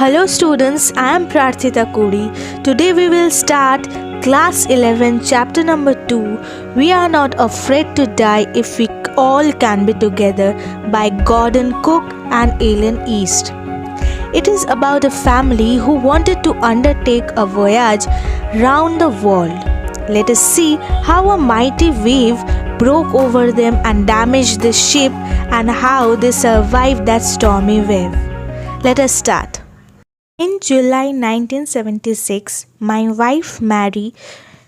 Hello students, I am Prarthita Kodi. Today we will start class 11 chapter number 2. We are not afraid to die if we all can be together by Gordon Cook and Allen East. It is about a family who wanted to undertake a voyage round the world. Let us see how a mighty wave broke over them and damaged the ship and how they survived that stormy wave. Let us start. In July 1976, my wife Mary,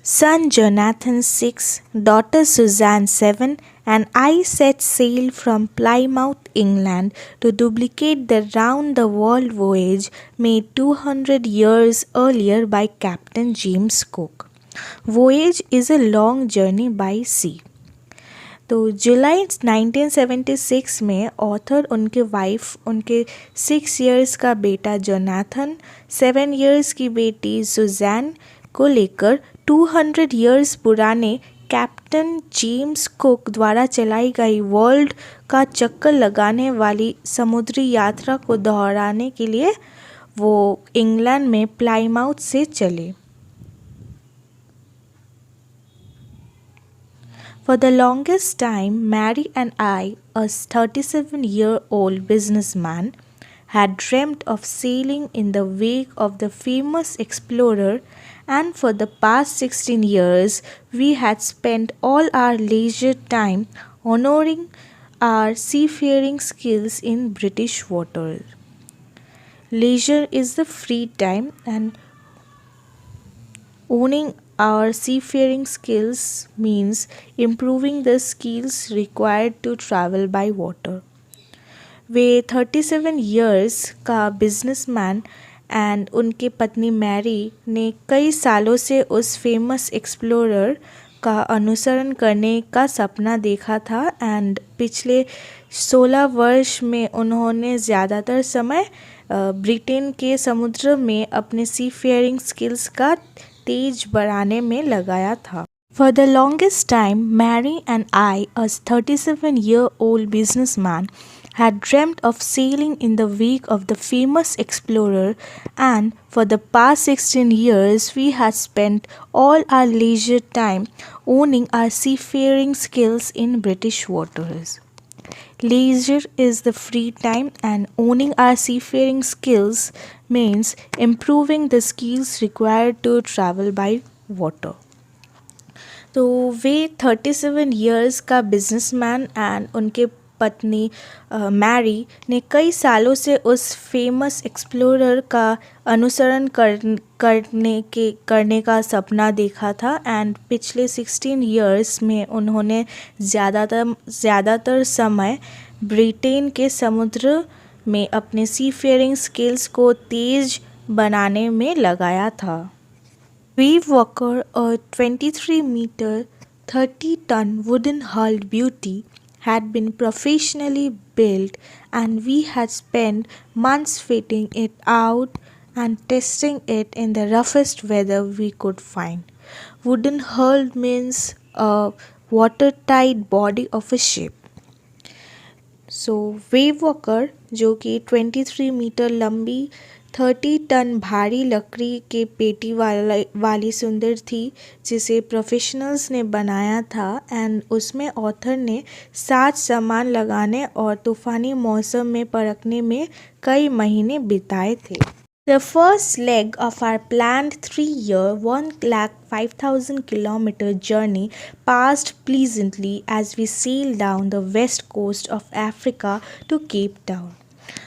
son Jonathan 6, daughter Suzanne 7, and I set sail from Plymouth, England to duplicate the round the world voyage made 200 years earlier by Captain James Cook. Voyage is a long journey by sea. तो जुलाई 1976 में author उनके wife उनके 6 years का बेटा Jonathan 7 years की बेटी Suzanne को लेकर 200 इयर्स पुराने कैप्टन जेम्स कुक द्वारा चलाई गई वर्ल्ड का चक्कर लगाने वाली समुद्री यात्रा को दोहराने के लिए वो इंग्लैंड में प्लाईमाउथ से चले। For the longest time, Mary and I, a 37-year-old businessman, had dreamt of sailing in the wake of the famous explorer, and for the past 16 years, we had spent all our leisure time honoring our seafaring skills in British waters. Leisure is the free time, and owning our seafaring skills means improving the skills required to travel by water. Way 37 years का businessman and उनके पत्नी Mary ने कई सालों से उस famous explorer का अनुसरण करने का सपना देखा था एंड पिछले 16 वर्ष में उन्होंने ज़्यादातर समय ब्रिटेन के समुद्र में अपने सीफेयरिंग स्किल्स का तेज बढ़ाने में लगाया था। For the longest time, Mary and I, a 37-year-old businessman, had dreamt of sailing in the wake of the famous explorer, and for the past 16 years, we had spent all our leisure time owning our seafaring skills in British waters. Leisure is the free time, and owning our seafaring skills means improving the skills required to travel by water. तो वे 37 years का businessman and उनके पत्नी Mary ने कई सालों से उस famous explorer का अनुसरण करने का सपना देखा था एंड पिछले 16 years में उन्होंने ज़्यादातर समय ब्रिटेन के समुद्र में अपने सीफेयरिंग स्किल्स को तेज बनाने में लगाया था। Wave Walker, a 23-meter, 30-ton wooden-hulled beauty, had been professionally built, and we had spent months fitting it out and testing it in the roughest weather we could find. Wooden-hulled means a watertight body of a ship. So wave walker जो कि 23 metre लंबी 30 ton भारी लकड़ी के पेटी वाली सुंदर थी जिसे प्रोफेशनल्स ने बनाया था एंड उसमें ऑथर ने 7 सामान लगाने और तूफ़ानी मौसम में परखने में कई महीने बिताए थे। The first leg of our planned 3-year, 105,000 kilometer journey passed pleasantly as we sailed down the west coast of Africa to Cape Town.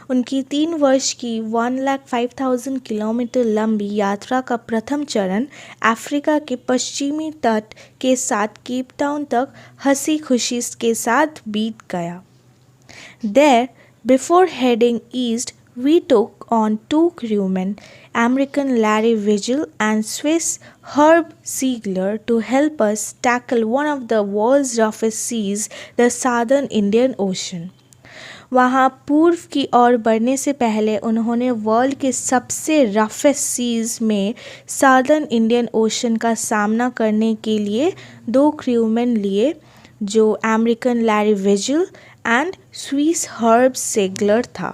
उनकी 3 वर्ष की 105,000 किलोमीटर लंबी यात्रा का प्रथम चरण अफ्रीका के पश्चिमी तट के साथ केप टाउन तक हंसी खुशी के साथ बीत गया। There, before heading east, we took on 2 crewmen, American Larry Vigil and Swiss Herb Siegler, to help us tackle one of the world's roughest seas, the Southern Indian Ocean. वहाँ पूर्व की ओर बढ़ने से पहले उन्होंने वर्ल्ड के सबसे रफेस्ट सीज़ में सादर्न इंडियन ओशन का सामना करने के लिए 2 क्रूमैन लिए जो American Larry Vigil and Swiss Herb Seigler था।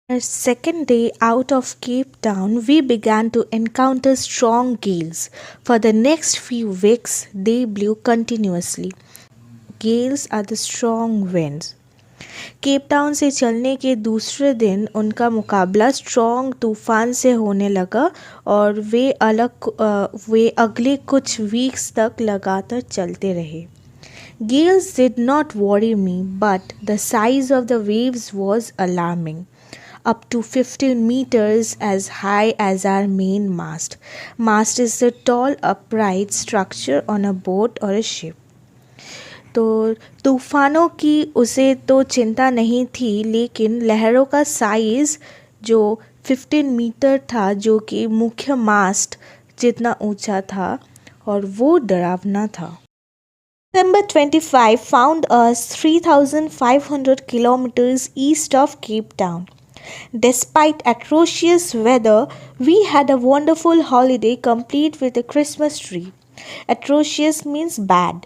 Our second day out of Cape Town, we began to encounter strong gales. For the next few weeks, they blew continuously. Gales are the strong winds. Cape Town से चलने के दूसरे दिन उनका मुकाबला strong तूफान से होने लगा और वे अगले कुछ वीक्स तक लगातार चलते रहे. Gales did not worry me, but the size of the waves was alarming. Up to 15 meters as high as our main mast. Mast is the tall upright structure on a boat or a ship. तो तूफ़ानों की उसे तो चिंता नहीं थी, लेकिन लहरों का साइज़ जो 15 मीटर था, जो कि मुख्य मास्ट जितना ऊंचा था, और वो डरावना था. December 25 found us 3,500 kilometers east of Cape Town. Despite atrocious weather, we had a wonderful holiday complete with a Christmas tree. Atrocious means bad.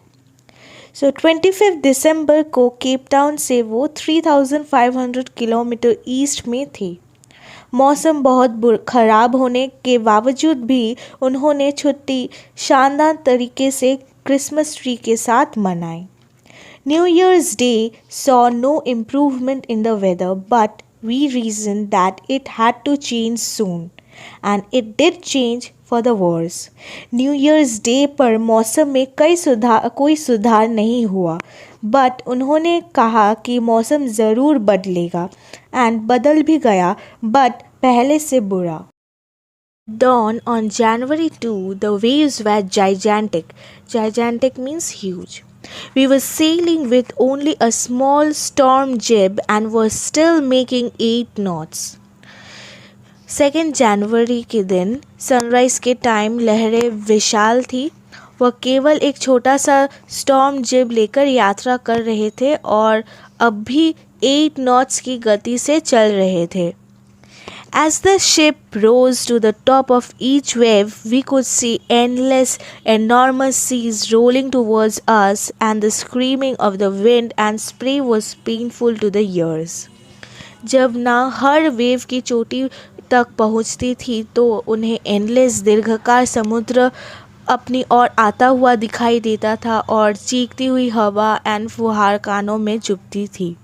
सो 25 दिसंबर को केप टाउन से वो 3,500 किलोमीटर ईस्ट में थे. मौसम बहुत ख़राब होने के बावजूद भी उन्होंने छुट्टी शानदार तरीके से क्रिसमस ट्री के साथ मनाई. New Year's Day saw no improvement in the weather, but we reason that it had to change soon, and it did change for the worse. New Year's Day पर मौसम में कोई सुधार नहीं हुआ, बट उन्होंने कहा कि मौसम ज़रूर बदलेगा, एंड बदल भी गया, बट पहले से बुरा. Dawn on January 2, the waves were gigantic. Gigantic means huge. We were sailing with only a small storm jib and were still making 8 knots. 2 जनवरी के दिन सनराइज़ के टाइम लहरें विशाल थी. वह केवल एक छोटा सा स्टॉर्म जिब लेकर यात्रा कर रहे थे और अब भी 8 नॉट्स की गति से चल रहे थे. As the ship rose to the top of each wave, we could see endless, enormous seas rolling towards us, and the screaming of the wind and spray was painful to the ears. जब ना हर wave की चोटी तक पहुंचती थी तो उन्हें endless दीर्घकार समुद्र अपनी ओर आता हुआ दिखाई देता था और चीखती हुई हवा एंड फुहार कानों में चुभती थी.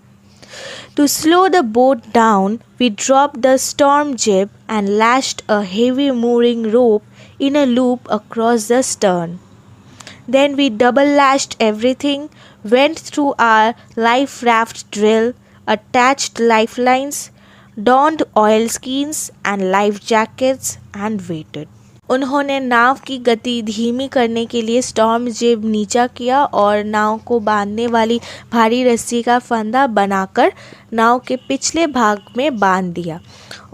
To slow the boat down, we dropped the storm jib and lashed a heavy mooring rope in a loop across the stern. Then we double lashed everything, went through our life raft drill, attached lifelines, donned oilskins and life jackets and waited. उन्होंने नाव की गति धीमी करने के लिए storm जिब नीचा किया और नाव को बांधने वाली भारी रस्सी का फंदा बनाकर नाव के पिछले भाग में बांध दिया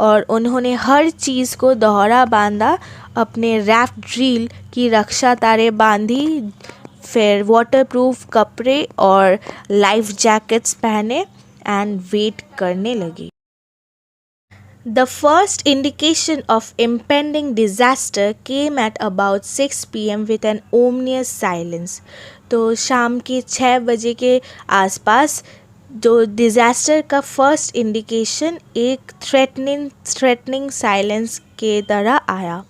और उन्होंने हर चीज़ को दोहरा बांधा. अपने राफ्ट ड्रिल की रक्षा तारें बांधी, फिर वाटरप्रूफ कपड़े और लाइफ जैकेट्स पहने एंड वेट करने लगी. The first indication of impending disaster came at about 6 p.m. with an ominous silence. तो शाम के 6 बजे के आसपास जो डिज़ास्टर का फर्स्ट इंडिकेशन एक थ्रेटनिंग साइलेंस के तरह आया.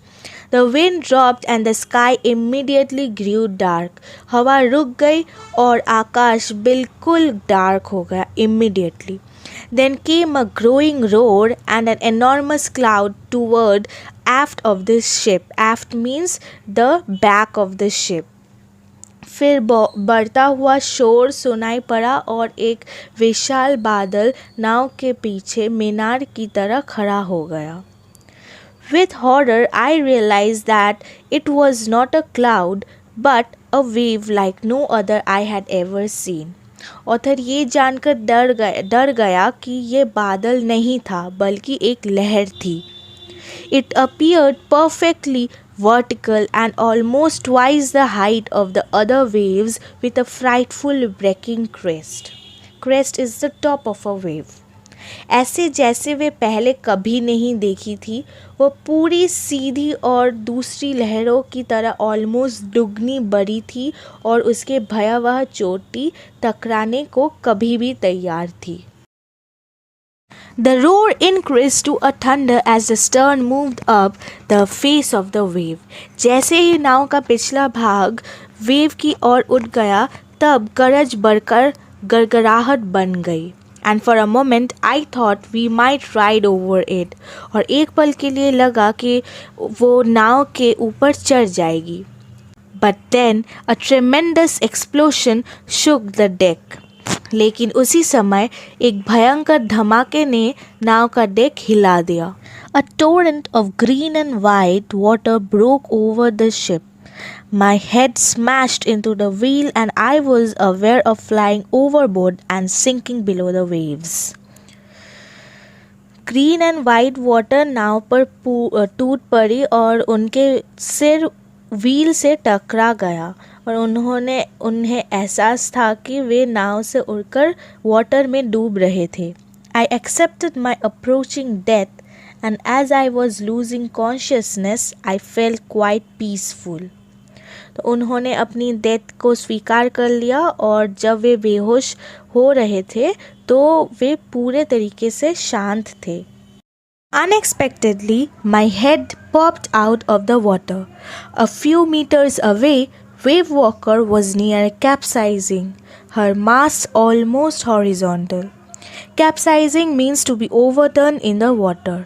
The wind dropped and the sky immediately grew dark. हवा रुक गई और आकाश बिल्कुल डार्क हो गया immediately. Then came a growing roar and an enormous cloud toward aft of the ship. Aft means the back of the ship. फिर बढ़ता हुआ शोर सुनाई पड़ा और एक विशाल बादल नाव के पीछे मीनार की तरह खड़ा हो गया. With horror, I realized that it was not a cloud but a wave like no other I had ever seen. Author ये जानकर डर गया कि ये बादल नहीं था बल्कि एक लहर थी. It appeared perfectly vertical and almost twice the height of the other waves with a frightful breaking crest. Crest is the top of a wave. ऐसे जैसे वे पहले कभी नहीं देखी थी. वो पूरी सीधी और दूसरी लहरों की तरह ऑलमोस्ट दुगनी बड़ी थी और उसके भयावह चोटी टकराने को कभी भी तैयार थी. The roar increased to a thunder as the stern moved up the face of the wave. जैसे ही नाव का पिछला भाग वेव की ओर उठ गया, तब गरज बढ़कर गड़गड़ाहट बन गई. And for a moment I thought we might ride over it. और एक पल के लिए लगा कि वो नाव के ऊपर चढ़ जाएगी. But then a tremendous explosion shook the deck. लेकिन उसी समय एक भयंकर धमाके ने नाव का डेक हिला दिया. A torrent of green and white water broke over the ship. My head smashed into the wheel and I was aware of flying overboard and sinking below the waves. Green and white water नाव पर टूट पड़ी और उनके सिर wheel से टकरा गया और उन्हें एहसास था कि वे नाव से उड़कर वाटर में डूब रहे थे. I accepted my approaching death and as I was losing consciousness I felt quite peaceful. तो उन्होंने अपनी डेथ को स्वीकार कर लिया और जब वे बेहोश हो रहे थे तो वे पूरे तरीके से शांत थे. Unexpectedly, my head popped out of the water. A few meters away, Wave Walker was near capsizing, her mast almost horizontal. Capsizing means to be overturned in the water.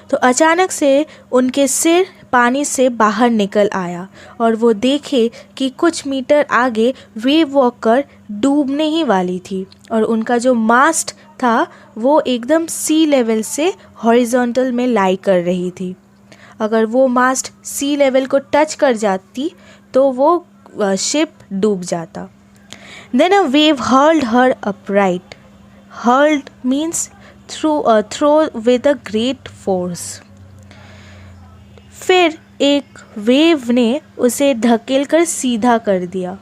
तो अचानक से उनके सिर पानी से बाहर निकल आया और वो देखे कि कुछ मीटर आगे वेव वॉकर डूबने ही वाली थी और उनका जो मास्ट था वो एकदम सी लेवल से हॉरिजॉन्टल में लाई कर रही थी. अगर वो मास्ट सी लेवल को टच कर जाती तो वो शिप डूब जाता. Then a wave hurled her upright. Hurled means throw with a great force. फिर एक वेव ने उसे धकेलकर सीधा कर दिया.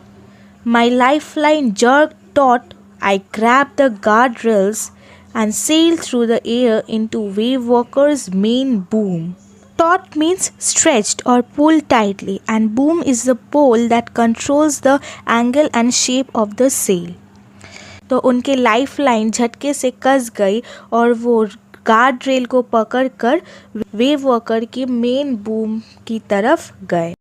My lifeline jerk taut. I grabbed the guardrails and sailed through the air into Wave Walker's main boom. Taut means stretched or pulled tightly, and boom is the pole that controls the angle and shape of the sail. तो उनके life line झटके से कस गई और वो guard rail को पकड़कर wave walker की मेन बूम की तरफ गए.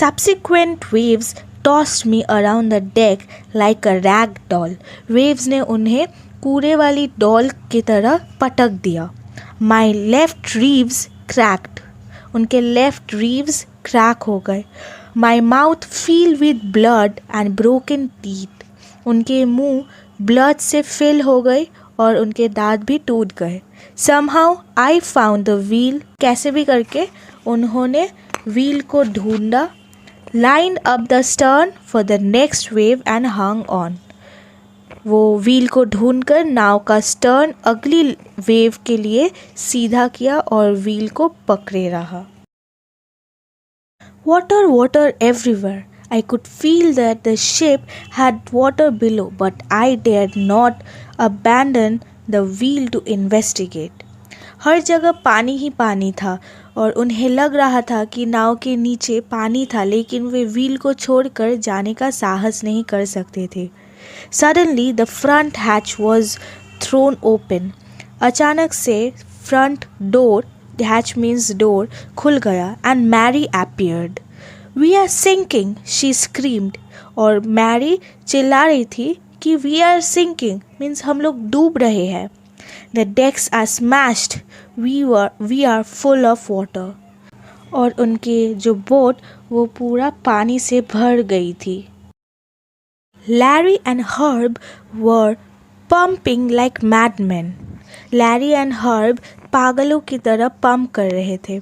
Subsequent waves tossed me around the deck like a rag doll. Waves ने उन्हें कूड़े वाली डॉल की तरह पटक दिया. My left ribs cracked. उनके लेफ्ट रिव्स क्रैक हो गए. My mouth filled with blood and broken teeth. उनके मुंह ब्लड से फिल हो गए और उनके दांत भी टूट गए. Somehow I found the wheel. कैसे भी करके उन्होंने व्हील को ढूंढा. Lined up the stern for the next wave and hung on. वो व्हील को ढूंढकर नाव का स्टर्न अगली वेव के लिए सीधा किया और व्हील को पकड़े रहा. Water, water everywhere. I could feel that the ship had water below, but I dared not abandon the wheel to investigate. हर जगह पानी ही पानी था और उन्हें लग रहा था कि नाव के नीचे पानी था, लेकिन वे व्हील को छोड़कर जाने का साहस नहीं कर सकते थे. Suddenly the front hatch was thrown open. अचानक से front door, hatch means door, खुल गया and Mary appeared. We are sinking, she screamed. और मैरी चिल्ला रही थी कि we are sinking means हम लोग डूब रहे हैं. The decks are smashed. We are full of water. और उनके जो बोट वो पूरा पानी से भर गई थी. Larry and Herb were pumping like madmen. Larry and Herb पागलों की तरह पंप कर रहे थे.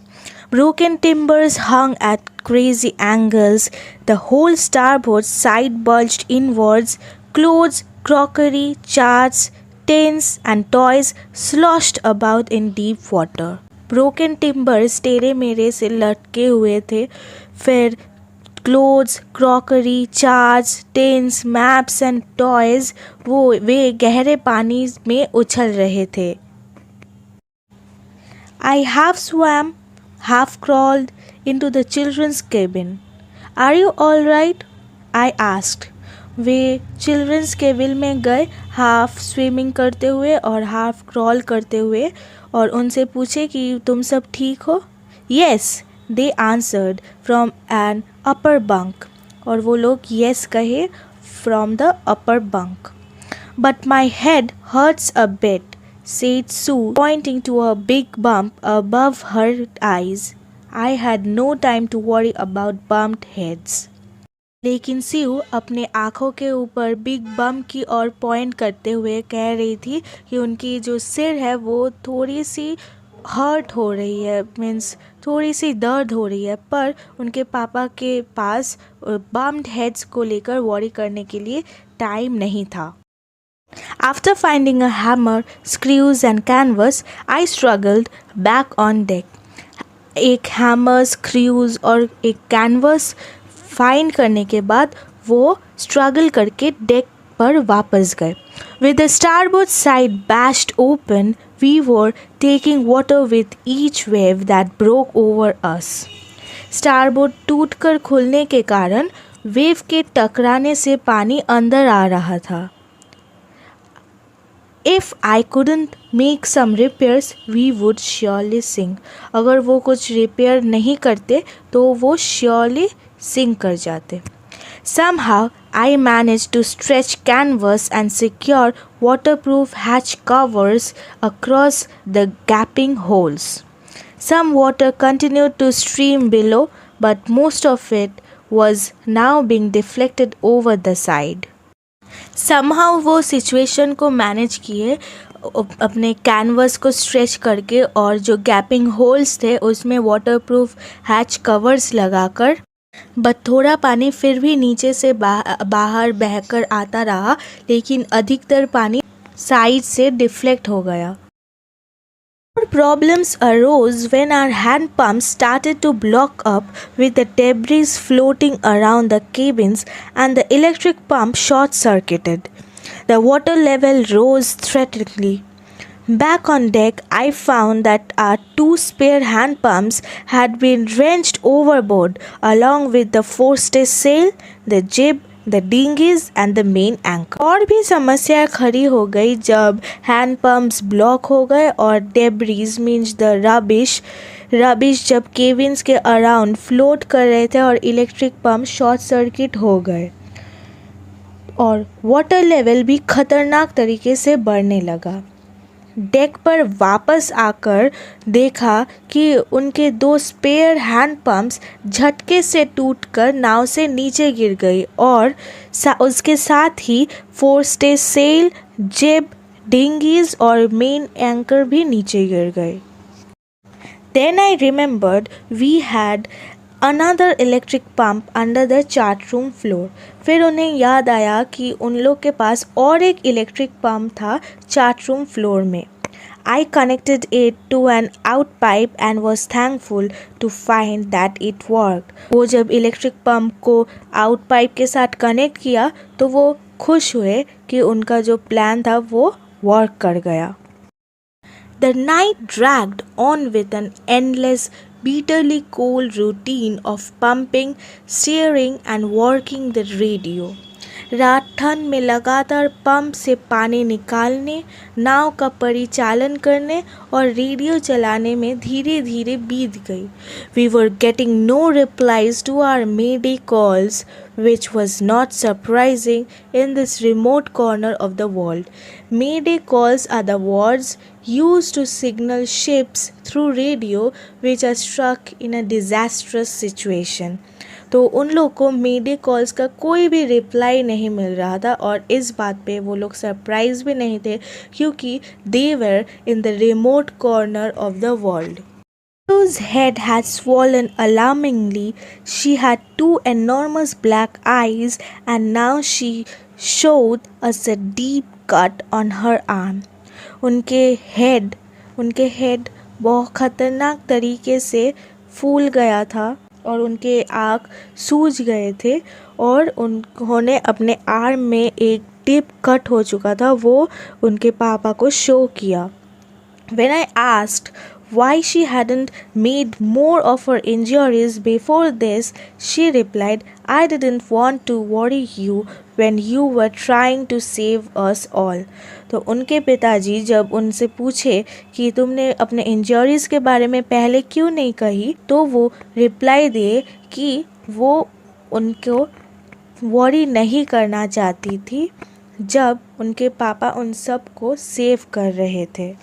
Broken timbers hung at crazy angles. The whole starboard side bulged inwards. Clothes, crockery, charts, tins and toys sloshed about in deep water. Broken timbers टेढ़े मेढ़े से लटके हुए थे. फिर clothes, crockery, charts, tins, maps and toys वे गहरे पानी में उछल रहे थे. I half swam, half crawled into the children's cabin. Are you all right? I asked. वे चिल्ड्रंस केबिन में गए, हाफ स्विमिंग करते हुए और हाफ क्रॉल करते हुए, और उनसे पूछे कि तुम सब ठीक हो। Yes, they answered from an upper bunk, और वो लोग येस कहे from the upper bunk. But my head hurts a bit, said Sue, pointing to a big bump above her eyes. I had no time to worry about bumped heads. लेकिन स्यू अपने आँखों के ऊपर big बम की ओर point करते हुए कह रही थी कि उनकी जो सिर है वो थोड़ी सी हर्ट हो रही है, मीन्स थोड़ी सी दर्द हो रही है, पर उनके पापा के पास बम्ड हेड्स को लेकर वॉरी करने के लिए टाइम नहीं था। After finding a hammer, screws and canvas, I struggled back on deck. एक हैमर, स्क्रूज और एक कैनवस फाइंड करने के बाद वो स्ट्रगल करके डेक पर वापस गए। With the starboard side bashed open, we were taking water with each wave that broke over us. Starboard टूटकर खुलने के कारण वेव के टकराने से पानी अंदर आ रहा था। If I couldn't make some repairs, we would surely sink. अगर वो कुछ रिपेयर नहीं करते तो वो surely sink कर जाते। Somehow I managed to stretch canvas and secure waterproof hatch covers across the gaping holes. Some water continued to stream below, but most of it was now being deflected over the side. Somehow वो situation को manage किए अपने canvas को stretch करके और जो gapping holes थे उसमें वाटरप्रूफ हैच कवर्स लगाकर, बट थोड़ा पानी फिर भी नीचे से बाहर बहकर आता रहा, लेकिन अधिकतर पानी साइड से डिफ्लेक्ट हो गया। More problems arose when our hand pumps started to block up with the debris floating around the cabins and the electric pump short-circuited. The water level rose threateningly. Back on deck, I found that our two spare hand pumps had been wrenched overboard along with the forestay-sail, the jib, the dinghies and the main anchor. और भी समस्याएं खड़ी हो गई जब hand pumps block हो गए और डेब्रीज मीन्स द रबिश जब केबिन्स के अराउंड फ्लोट कर रहे थे और इलेक्ट्रिक पंप शॉर्ट सर्किट हो गए और वाटर लेवल भी खतरनाक तरीके से बढ़ने लगा। डेक पर वापस आकर देखा कि उनके दो स्पेयर हैंड पम्प्स झटके से टूटकर नाव से नीचे गिर गई और उसके साथ ही फोरस्टे सेल, जिब, डिंगीज और मेन एंकर भी नीचे गिर गए। Then I remembered we had another electric pump under the chart room floor. फिर उन्हें याद आया कि उन लोग के पास और एक इलेक्ट्रिक पंप था चार्ट रूम फ्लोर में। I connected it to an out pipe and was thankful to find that it worked. वो जब इलेक्ट्रिक पंप को आउट पाइप के साथ कनेक्ट किया तो वो खुश हुए कि उनका जो प्लान था वो वर्क कर गया। The night dragged on with an endless, bitterly cold routine of pumping, steering and working the radio. रात ठंड में लगातार पंप से पानी निकालने, नाव का परिचालन करने और रेडियो चलाने में धीरे धीरे बीत गई। We were getting no replies to our mayday calls, which was not surprising in this remote corner of the world. Mayday calls are the words used to signal ships through radio which are struck in a disastrous situation. तो उन लोग को मेडे calls का कोई भी reply नहीं मिल रहा था और इस बात पे वो लोग सरप्राइज भी नहीं थे क्योंकि they were in the remote corner of the world. Sue's head had swollen alarmingly. She had two enormous black eyes and now she showed us a deep cut on her arm. उनके head बहुत ख़तरनाक तरीके से फूल गया था और उनके आँख सूज गए थे और उन्होंने अपने आर्म में एक डीप कट हो चुका था, वो उनके पापा को शो किया। When I asked why she hadn't made more of her injuries before this, she replied, I didn't want to worry you when you were trying to save us all. तो उनके पिताजी जब उनसे पूछे कि तुमने अपने इंजरीज के बारे में पहले क्यों नहीं कही, तो वो रिप्लाई दे कि वो उनको वरी नहीं करना चाहती थी जब उनके पापा उन सब को सेव कर रहे थे.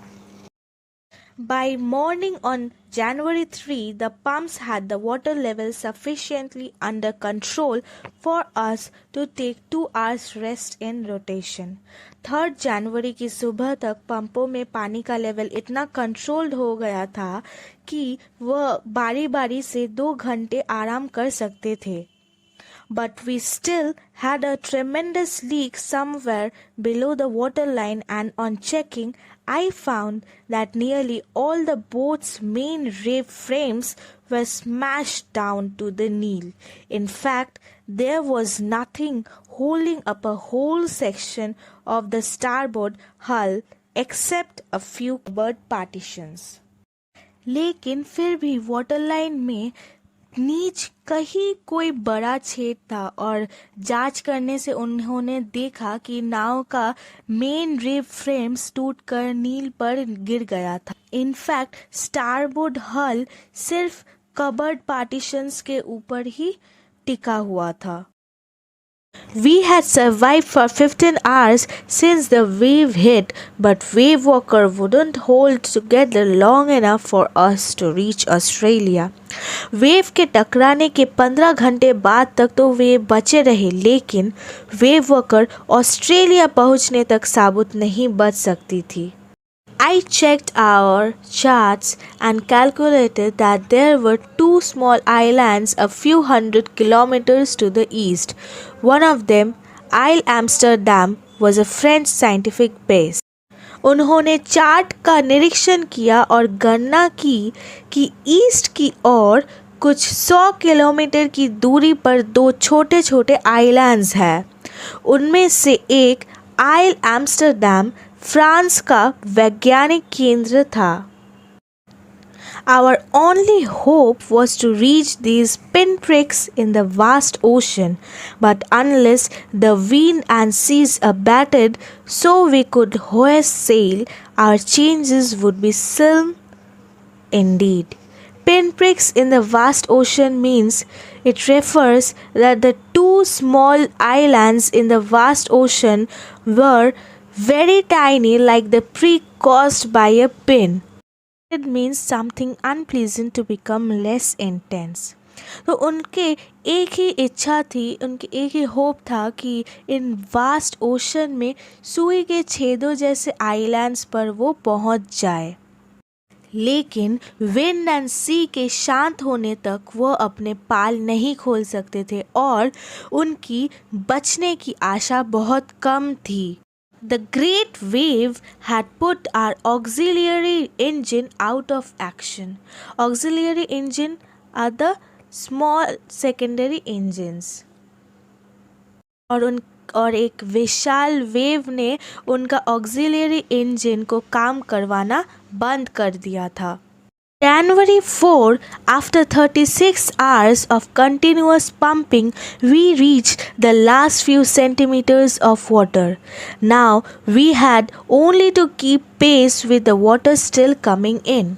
By morning on January 3, the pumps had the water level sufficiently under control for us to take 2 hours rest in rotation. 3 जनवरी की सुबह तक पंपों में पानी का लेवल इतना कंट्रोल्ड हो गया था कि वह बारी बारी से 2 घंटे आराम कर सकते थे. But we still had a tremendous leak somewhere below the waterline, and on checking, I found that nearly all the boat's main rave frames were smashed down to the Nile. In fact, there was nothing holding up a whole section of the starboard hull except a few covered partitions. लेकिन फिर भी waterline में नीच कहीं कोई बड़ा छेद था और जांच करने से उन्होंने देखा कि नाव का मेन रिब फ्रेम्स टूटकर नील पर गिर गया था. इनफैक्ट स्टारबोर्ड हल सिर्फ कबर्ड पार्टीशंस के ऊपर ही टिका हुआ था. We had survived for 15 hours since the wave hit, but Wave Walker wouldn't hold together long enough for us to reach Australia. Wave के टकराने के 15 घंटे बाद तक तो वे बचे रहे, लेकिन वेव वॉकर ऑस्ट्रेलिया पहुंचने तक साबुत नहीं बच सकती थी. I checked our charts and calculated that there were 2 small islands a few hundred kilometers to the east. One of them, Isle Amsterdam, was a French scientific base. उन्होंने chart का निरीक्षण किया और गणना की कि ईस्ट की ओर कुछ 100 किलोमीटर की दूरी पर 2 छोटे छोटे आइलैंड्स हैं. उनमें से एक आइल एम्स्टर्डम फ्रांस का वैज्ञानिक केंद्र था. Our only hope was to reach these pinpricks in the vast ocean, but unless the wind and seas abated so we could hoist sail, our chances would be slim indeed. Pinpricks in the vast ocean means it refers that the 2 small islands in the vast ocean were very tiny, like the prick caused by a pin. It means something unpleasant to become less intense. तो उनके एक ही इच्छा थी, उनके एक ही hope था कि इन vast ocean में सुई के छेदों जैसे आइलैंड्स पर वो पहुंच जाए. लेकिन विंड एंड सी के शांत होने तक वो अपने पाल नहीं खोल सकते थे और उनकी बचने की आशा बहुत कम थी. The great wave had put our auxiliary engine out of action. Auxiliary engine are the small secondary engines. और एक विशाल वेव ने उनका ऑक्सिलरी इंजन को काम करवाना बंद कर दिया था. January 4, after 36 hours of continuous pumping, we reached the last few centimeters of water. Now we had only to keep pace with the water still coming in.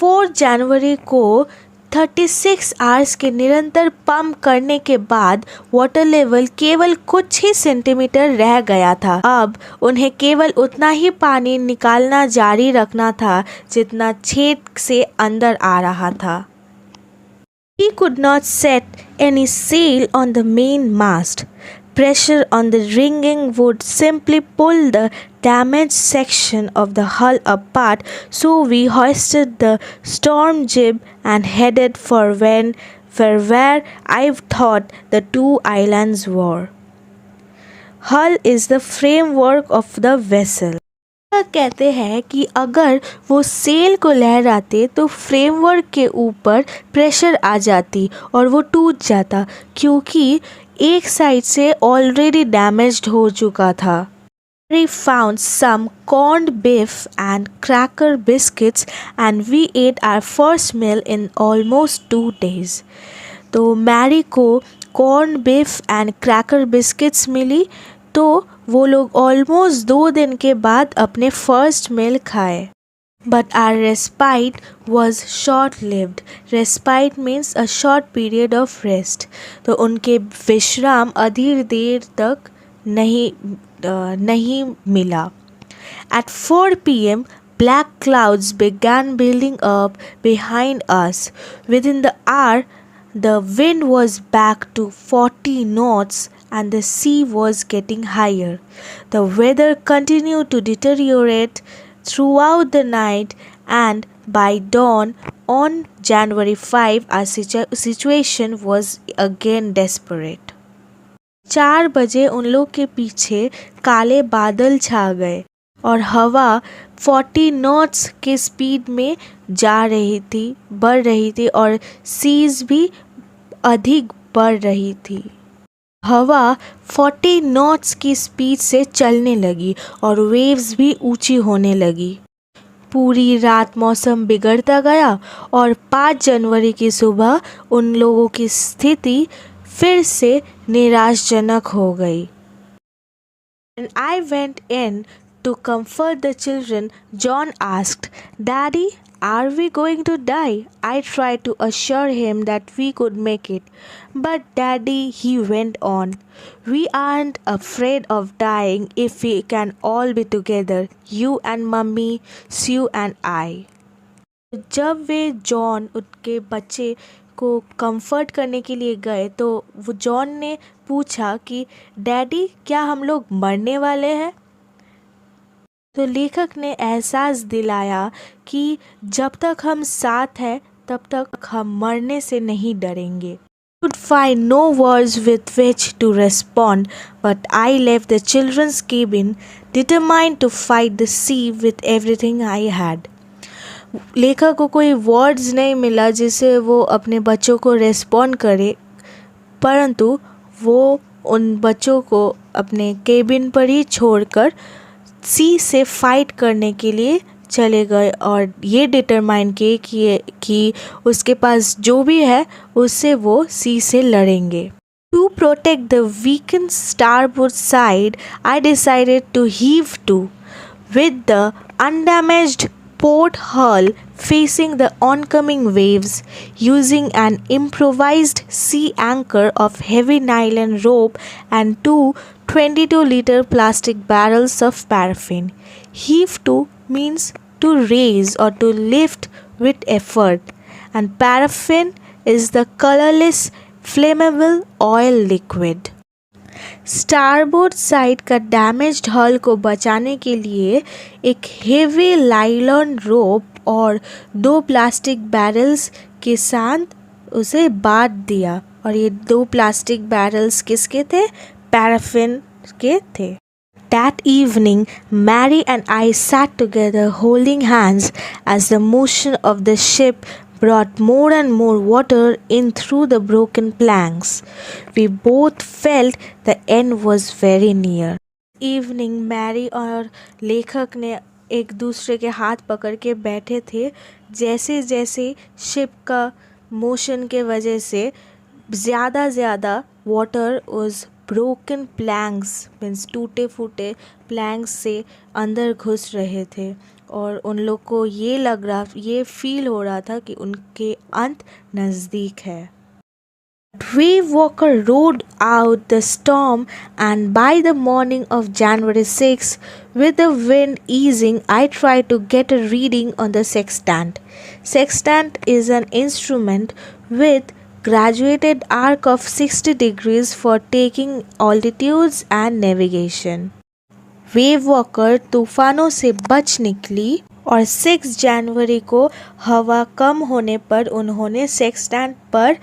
4 जनवरी को 36 आवर्स के निरंतर पंप करने के बाद वाटर लेवल केवल कुछ ही centimetre रह गया था. अब उन्हें केवल उतना ही पानी निकालना जारी रखना था जितना छेद से अंदर आ रहा था. He could not set any sail on the main mast. Pressure on the rigging would simply pull the damaged section of the hull apart, so we hoisted the storm jib and headed for where I thought the 2 islands were. Hull is the framework of the vessel. कहते हैं कि अगर वो cell को लहराते तो framework के ऊपर प्रेशर आ जाती और वो टूट जाता, क्योंकि एक साइड से ऑलरेडी डैमेज्ड हो चुका था. We found some corned beef and cracker biscuits and we ate our first meal in almost 2 days. तो मैरी को corn beef and cracker biscuits मिली तो वो लोग ऑलमोस्ट 2 दिन के बाद अपने फर्स्ट मील खाए. But our respite was short-lived. Respite means a short period of rest. तो उनके विश्राम अधिक देर तक नहीं मिला. At 4 p.m., black clouds began building up behind us. Within the hour, the wind was back to 40 knots and the sea was getting higher. The weather continued to deteriorate throughout the night and by dawn on January 5, our situation was again desperate. 4 बजे उन लोग के पीछे काले बादल छा गए और हवा 40 नॉट्स के स्पीड में बढ़ रही थी और सीज भी अधिक बढ़ रही थी. हवा 40 नॉट्स की स्पीड से चलने लगी और वेव्स भी ऊंची होने लगी. पूरी रात मौसम बिगड़ता गया और 5 जनवरी की सुबह उन लोगों की स्थिति फिर से निराशाजनक हो गई. When I went in to comfort the children, John asked, "Daddy, are we going to die?" I tried to assure him that we could make it. "But Daddy," he went on, "we aren't afraid of dying if we can all be together, you and Mummy, Sue and I." जब वे John उनके बच्चे को comfort करने के लिए गए तो वो जॉन ने पूछा कि डैडी क्या हम लोग मरने वाले हैं. तो लेखक ने एहसास दिलाया कि जब तक हम साथ हैं तब तक हम मरने से नहीं डरेंगे. Could find no words with which to respond, but I left the children's cabin, determined to fight the sea with everything I had. लेखक को कोई वर्ड्स नहीं मिला जिससे वो अपने बच्चों को रेस्पॉन्ड करे, परंतु वो उन बच्चों को अपने केबिन पर ही छोड़कर सी से फाइट करने के लिए चले गए और ये डिटरमाइन किए कि उसके पास जो भी है उससे वो सी से लड़ेंगे. To protect the weakened starboard side, I decided to heave to, with the undamaged port hull facing the oncoming waves, using an improvised sea anchor of heavy nylon rope and 2 22-liter plastic barrels of paraffin. Heave to means to raise or to lift with effort, and paraffin is the colorless flammable oil liquid. Starboard side का damaged हल को बचाने के लिए एक heavy लाइलॉन रोप और 2 plastic barrels के साथ उसे बांध दिया. और ये 2 प्लास्टिक बैरल्स किसके थे? पैराफिन के थे. That evening, Mary and I sat together holding hands as the motion of the ship brought more and more water in through the broken planks. We both felt the end was very near. Evening, Mary और लेखक ने एक दूसरे के हाथ पकड़ के बैठे थे. जैसे जैसे शिप का मोशन के वजह से ज़्यादा वाटर उस ब्रोकन प्लैंक्स मीन्स टूटे फूटे प्लैंक्स से अंदर घुस रहे थे और उन लोग को ये फील हो रहा था कि उनके अंत नज़दीक है. Wave Walker rode out the storm, and by the morning of January 6, with the wind easing, I tried to get a reading on the sextant. Sextant is an instrument with graduated arc of 60 degrees for taking altitudes and navigation. Wave walker तूफानों से बच निकली और 6 जनवरी को हवा कम होने पर उन्होंने सेक्सटेंट पर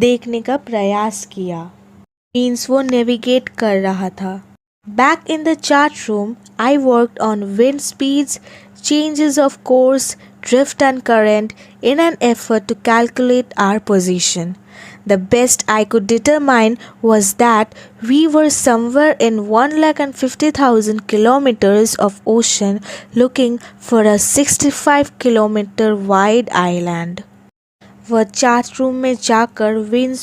देखने का प्रयास किया. मीन्स वो नेविगेट कर रहा था. Back in the chart room I worked on wind speeds, changes of course, drift and current in an effort to calculate our position. The best I could determine was that we were somewhere in 150,000 kilometers of ocean looking for a 65 kilometer wide island. वह chart room में जाकर wind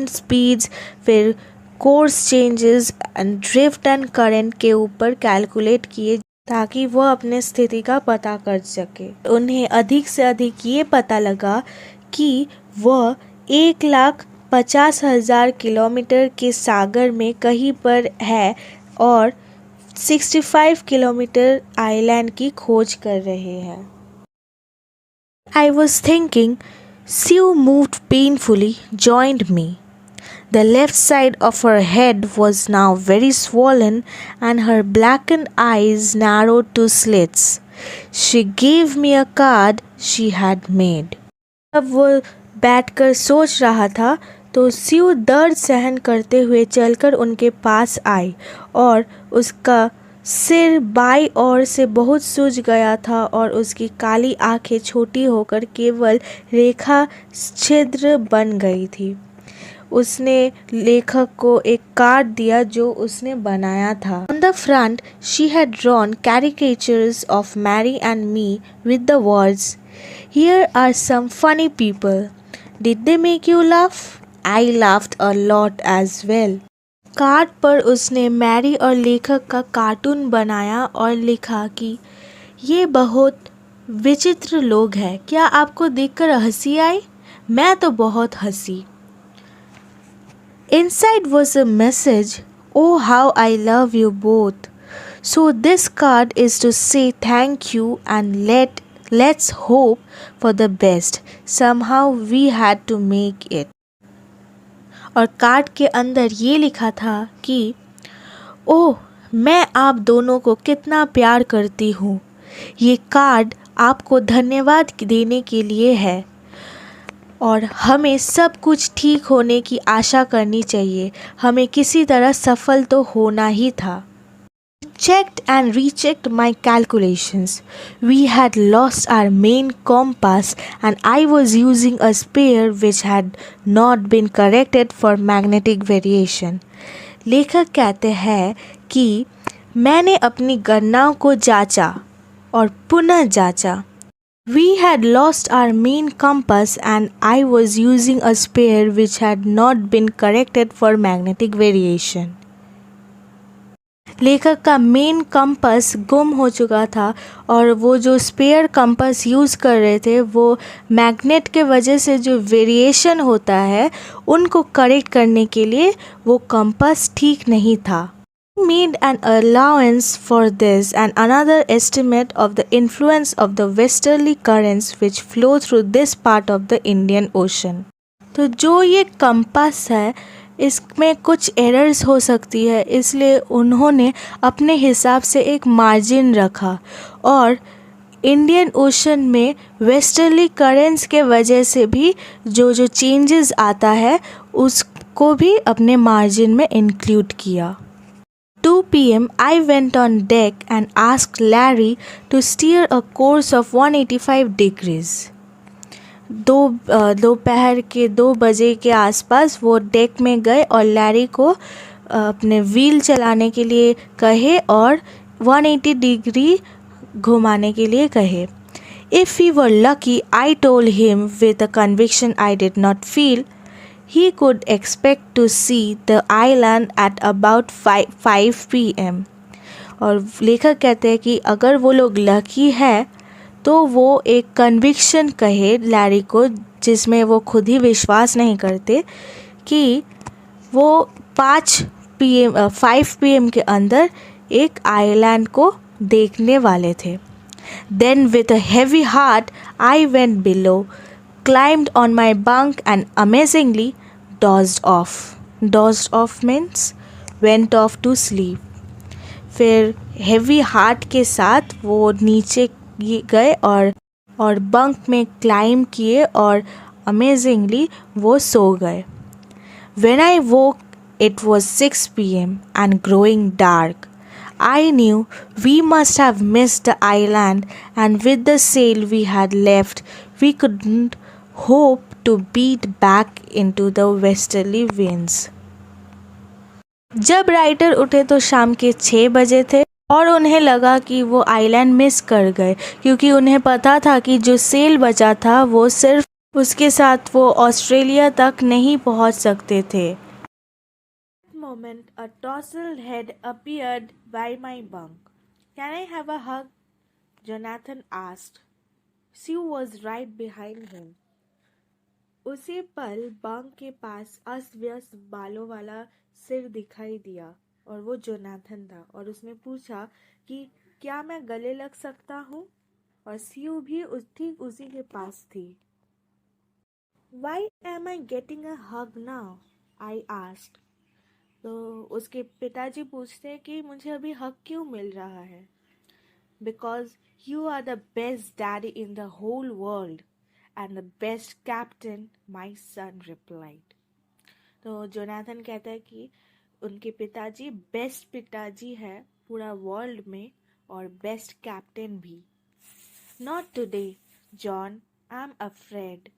speeds फिर course changes and drift and current के ऊपर calculate किए ताकि वह अपने स्थिति का पता कर सके। उन्हें अधिक से अधिक ये पता लगा कि वह 1,50,000 किलोमीटर के सागर में कहीं पर है और 65 किलोमीटर आइलैंड की खोज कर रहे हैं। I was thinking. Sue moved painfully, joined me. The left side of her head was now very swollen and her blackened eyes narrowed to slits. She gave me a card she had made. अब वो बैठकर सोच रहा था तो स्यू दर्द सहन करते हुए चलकर उनके पास आई और उसका सिर बाई ओर से बहुत सूज गया था और उसकी काली आंखें छोटी होकर केवल रेखा छिद्र बन गई थी। उसने लेखक को एक कार्ड दिया जो उसने बनाया था। On the front, she had drawn caricatures of Mary and me with the words, "Here are some funny people. Did they make you laugh?" I laughed a lot as well. Card पर उसने Mary और लेखक का cartoon बनाया और लिखा कि ये बहुत विचित्र लोग हैं, क्या आपको देखकर हंसी आई? मैं तो बहुत हंसी। Inside was a message, "Oh how I love you both." So this card is to say thank you and let's hope for the best. Somehow we had to make it. और कार्ड के अंदर ये लिखा था कि ओह मैं आप दोनों को कितना प्यार करती हूँ। ये कार्ड आपको धन्यवाद देने के लिए है और हमें सब कुछ ठीक होने की आशा करनी चाहिए। हमें किसी तरह सफल तो होना ही था। Checked and rechecked my calculations. We had lost our main compass and I was using a spare which had not been corrected for magnetic variation. लेखक कहते हैं कि मैंने अपनी गणनाओं को जांचा और पुनः जांचा। We had lost our main compass and I was using a spare which had not been corrected for magnetic variation. लेखक का मेन कंपास गुम हो चुका था और वो जो स्पेयर कंपास यूज़ कर रहे थे वो मैग्नेट के वजह से जो वेरिएशन होता है उनको करेक्ट करने के लिए वो कंपास ठीक नहीं था। Made an allowance for this and another estimate of the influence of the westerly currents which flow through this part of the Indian Ocean. तो जो ये कंपास है इसमें कुछ एरर्स हो सकती है, इसलिए उन्होंने अपने हिसाब से एक मार्जिन रखा और इंडियन ओशन में वेस्टर्ली करेंट्स के वजह से भी जो चेंजेस आता है उसको भी अपने मार्जिन में इंक्लूड किया। 2 p.m. I went on deck and asked Larry to steer a course of 185 degrees. दोपहर के 2 बजे के आसपास वो डेक में गए और लैरी को अपने व्हील चलाने के लिए कहे और 180 डिग्री घुमाने के लिए कहे। If we were lucky, I told him with a conviction I did not feel, he could expect to see the island at about 5 p.m. और लेखक कहते हैं कि अगर वो लोग लकी है तो वो एक कन्विक्शन कहे लैरी को जिसमें वो खुद ही विश्वास नहीं करते कि वो 5 PM के अंदर एक आइलैंड को देखने वाले थे। Then with a heavy heart I went below, climbed on my bunk and amazingly dozed off. Dozed off means went off to sleep. फिर हेवी हार्ट के साथ वो नीचे गए और बंक में क्लाइम किए और अमेजिंगली वो सो गए। When I woke it was 6 p.m. and growing dark. I knew we must have missed the island and with the sail we had left we couldn't hope to beat back into the westerly winds. जब writer उठे तो शाम के 6 बजे थे और उन्हें लगा कि वो आइलैंड मिस कर गए, क्योंकि उन्हें पता था कि जो सेल बचा था वो सिर्फ उसके साथ वो ऑस्ट्रेलिया तक नहीं पहुंच सकते थे. Moment, a tousled head appeared by my bunk. Can I have a hug? Jonathan asked. Sue was right behind him. उसी पल बंक के पास अस्त व्यस्त बालों वाला सिर दिखाई दिया और वो जोनाथन था और उसने पूछा कि क्या मैं गले लग सकता हूँ, और स्यू भी ठीक उसी के पास थी. Why am I getting a hug now? I asked. तो उसके पिताजी पूछते कि मुझे अभी हक क्यों मिल रहा है. Because you are the best daddy in the whole world and the best captain, my son replied. तो जोनाथन कहता है कि उनके पिताजी बेस्ट पिताजी है पूरा वर्ल्ड में और बेस्ट कैप्टन भी. Not today, John, I'm afraid.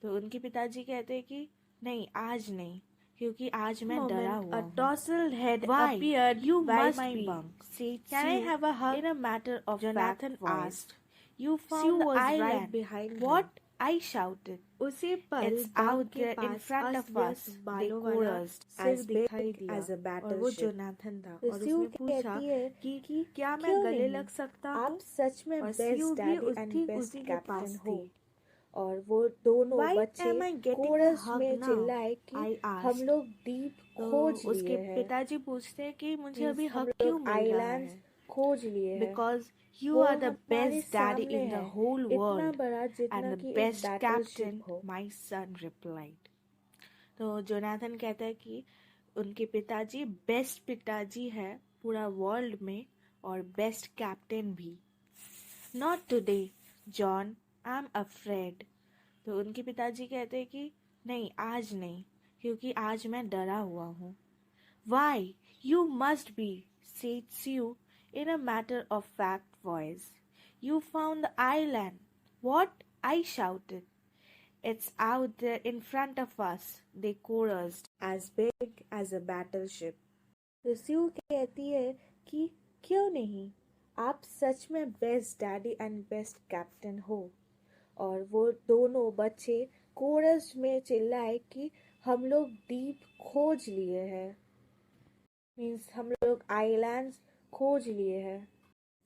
तो उनके पिताजी कहते हैं कि नहीं, आज नहीं, क्योंकि आज मैं डरा हुआ हूँ. A tousled head appeared by my bunk. Can I have a hug? In a matter of Jonathan asked. You found the island right behind me. What? I shouted. उसी पल It's out there in front of us. They chorused as big as a battleship. और वो Jonathan था और उसने पूछा कि क्या मैं गले लग सकता हूँ? आप सच में best daddy and best captain हो. और वो दोनों बच्चे कोरस में चिल्लाए कि हम लोग डीप खोज लिए हैं. उसके पिताजी पूछते हैं कि मुझे अभी हक क्यों मिल रहा है. खोज लिए हैं. Because you are the best daddy in the whole world and the best captain, my son replied. तो जोनाथन कहता है कि उनके पिताजी बेस्ट पिताजी है पूरा वर्ल्ड में और बेस्ट कैप्टन भी. Not today, John, I'm afraid. तो उनके पिताजी कहते हैं कि नहीं, आज नहीं, क्योंकि आज मैं डरा हुआ हूँ. Why? You must be, said Sue in a matter of fact voice. You found the island. What? I shouted. It's out there in front of us, they chorused as big as a battleship. तो Sue कहती है कि क्यों नहीं, आप सच में best daddy and best captain हो. और वो दोनों बच्चे कोरस में चिल्लाए कि हम लोग डीप खोज लिए हैं. मीन्स हम लोग आइलैंड्स खोज लिए हैं.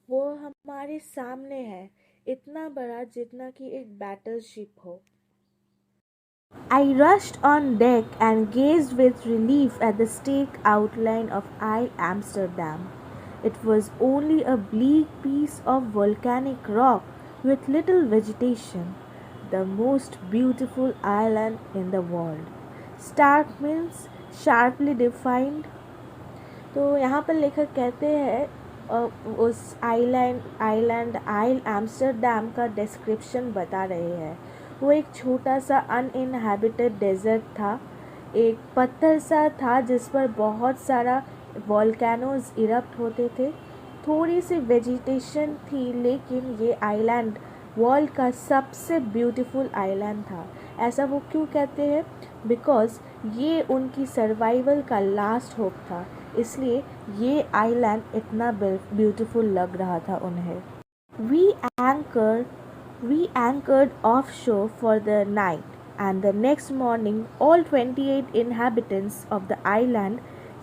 वो हमारे सामने है, इतना बड़ा जितना कि एक बैटलशिप हो. I rushed on deck and gazed with relief at the stake outline of Amsterdam. It was only a bleak piece of volcanic rock with little vegetation, the most beautiful island in the world. Stark means sharply defined. तो यहाँ पर लेखक कहते हैं उस island Amsterdam का description बता रहे हैं. वो एक छोटा सा अनइनहैबिटेड डेजर्ट था, एक पत्थर सा था जिस पर बहुत सारा वॉल्केनोज इरप्ट होते थे. थोड़ी सी वेजिटेशन थी, लेकिन ये आइलैंड वर्ल्ड का सबसे ब्यूटीफुल आइलैंड था. ऐसा वो क्यों कहते हैं? बिकॉज ये उनकी सर्वाइवल का लास्ट होप था, इसलिए ये आइलैंड इतना ब्यूटीफुल लग रहा था उन्हें. We anchored offshore for the night, and the next morning all 28 inhabitants of the island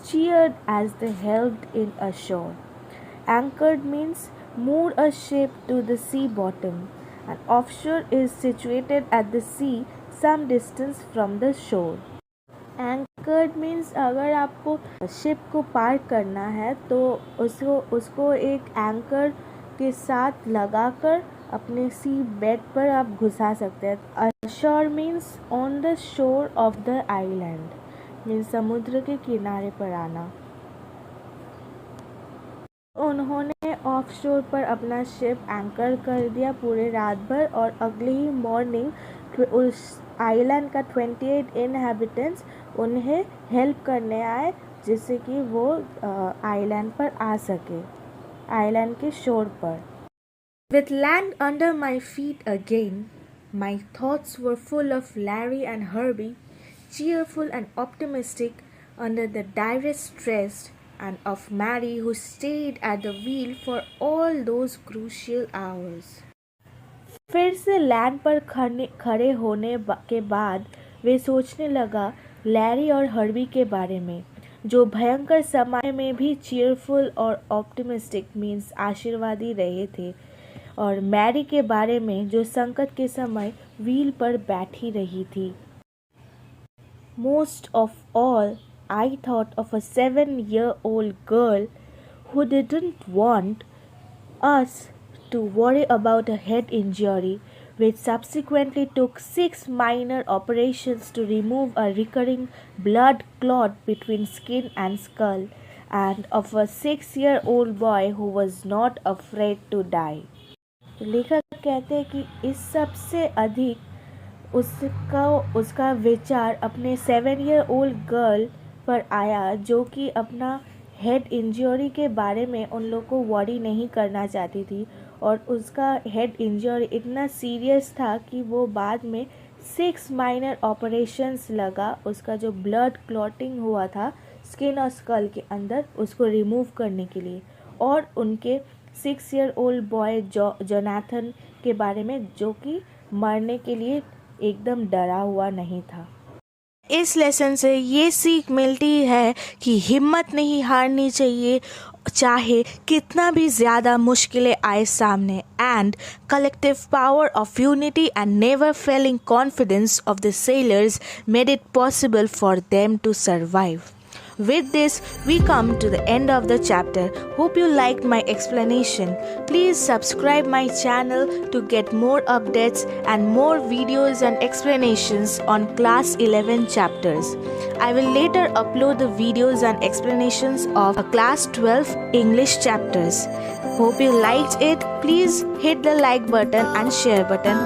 cheered as they helped in ashore. Anchored means moored a ship to the sea bottom, and offshore is situated at the sea some distance from the shore. Anchored means अगर आपको ship को park करना है तो उसको एक anchor के साथ लगाकर अपने सी बेड पर आप घुसा सकते हैं. Assure means on the shore of the island, means समुद्र के किनारे पर आना. उन्होंने ऑफ शोर पर अपना शिप एंकर कर दिया पूरे रात भर, और अगले ही मॉर्निंग उस आइलैंड का 28 इनहैबिटेंट्स उन्हें हेल्प करने आए, जिससे कि वो आइलैंड पर आ सके, आइलैंड के शोर पर. With land under my feet again, My thoughts were full of Larry and Herbie, cheerful and optimistic under the direst stress, and of Mary who stayed at the wheel for all those crucial hours. फिर से land पर खड़े होने के बाद वे सोचने लगा Larry और हर्बी के बारे में, जो भयंकर समय में भी चीयरफुल और ऑप्टिमिस्टिक मीन्स आशीर्वादी रहे थे, और मैरी के बारे में जो संकट के समय व्हील पर बैठी रही थी. Most of all, I thought of a 7-year-old girl who didn't want us to worry about a head injury, which subsequently took 6 minor operations to remove a recurring blood clot between skin and skull, and of a 6-year-old boy who was not afraid to die. लेखक कहते हैं कि इस सबसे अधिक उसका विचार अपने 7-year-old गर्ल पर आया, जो कि अपना हेड इंजरी के बारे में उन लोग को वरी नहीं करना चाहती थी, और उसका हेड इंजरी इतना सीरियस था कि वो बाद में 6 माइनर ऑपरेशंस लगा उसका जो ब्लड क्लॉटिंग हुआ था स्किन और स्कल के अंदर उसको रिमूव करने के लिए, और उनके 6-year-old बॉय जोनाथन के बारे में जो कि मरने के लिए एकदम डरा हुआ नहीं था. इस लेसन से ये सीख मिलती है कि हिम्मत नहीं हारनी चाहिए, चाहे कितना भी ज़्यादा मुश्किलें आए सामने, and collective power of unity and never failing confidence of the sailors made it possible for them to survive. With this, we come to the end of the chapter. Hope you liked my explanation. Please subscribe my channel to get more updates and more videos and explanations on class 11 chapters. I will later upload the videos and explanations of class 12 English chapters. Hope you liked it. Please hit the like button and share button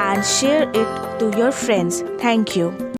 and share it to your friends. Thank you.